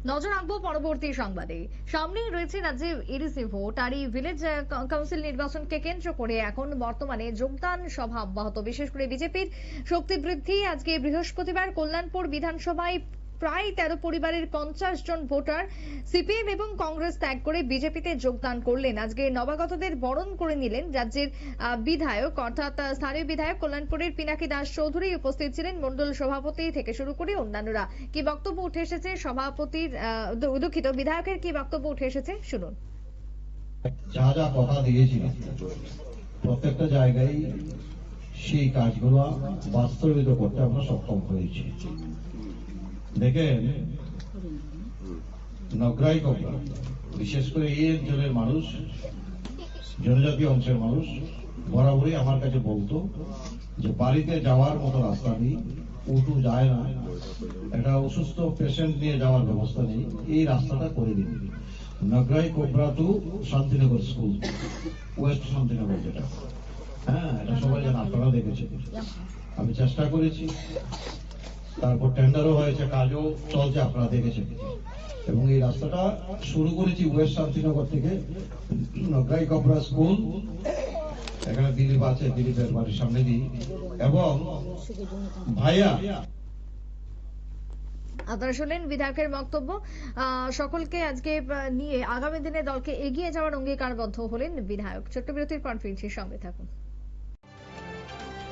নজর রাখবো পরবর্তী সংবাদে। সামনেই রয়েছে রাজ্যে এডিসি ভোট আর এই ভিলেজ কাউন্সিল নির্বাচনকে কেন্দ্র করে এখন বর্তমানে যোগদান সভা অব্যাহত। বিশেষ করে বিজেপির শক্তি বৃদ্ধি। আজকে বৃহস্পতিবার কল্যাণপুর বিধানসভায় প্রায় 13 পরিবারের 50 জন ভোটার সিপিএম এবং কংগ্রেস ত্যাগ করে বিজেপিতে যোগদান করলেন। আজকে নবাগতদের বরণ করে নিলেন রাজ্যের বিধায়ক অর্থাৎ স্থানীয় বিধায়ক কল্যাণপুরের পিনাকি দাস চৌধুরী। উপস্থিত ছিলেন মণ্ডল সভাপতি থেকে শুরু করে অন্যান্যরা। কি বক্তব্য উঠে এসেছে সভাপতির, দুঃখিত, বিধায়কের কি বক্তব্য উঠে এসেছে শুনুন। যা যা কথা দিয়েছিলাম প্রত্যেকটা জায়গায় সেই কাজগুলো বাস্তবায়িত করতে আমরা সক্ষম হয়েছি। দেখেন, নগরাই কবরা বিশেষ করে এই অঞ্চলের মানুষ, জনজাতীয় অংশের মানুষ বরাবরই আমার কাছে বলতো যে বাড়িতে যাওয়ার মতো রাস্তা নেই, উঠু যায় না, একটা অসুস্থ পেশেন্ট নিয়ে যাওয়ার ব্যবস্থা নেই, এই রাস্তাটা করে দিন। নগরাই কোবরা to Shantinagar school, west Shantinagar, যেটা এটা সবাই জানেন, আপনারা দেখেছেন। আমি চেষ্টা করেছি, তারপর টেন্ডারও হয়েছে, কাজও চলছে, আপনারা দেখেছেন। এবং এই রাস্তাটা শুরু করেছি ওয়েস্ট শান্তিনগর থেকে নগরাই কোবরা স্কুল, এখানে দিলীপ আছে, দিলীপের বাড়ির সামনে দিয়ে, এবং ভাইয়া। আপনারা শুনলেন বিধায়কের বক্তব্য। সকলকে আজকে নিয়ে আগামী দিনে দলকে এগিয়ে যাওয়ার অঙ্গীকারবদ্ধ হলেন বিধায়ক। ছোট্ট বিরতির পর ফিরছি, সঙ্গে থাকুন।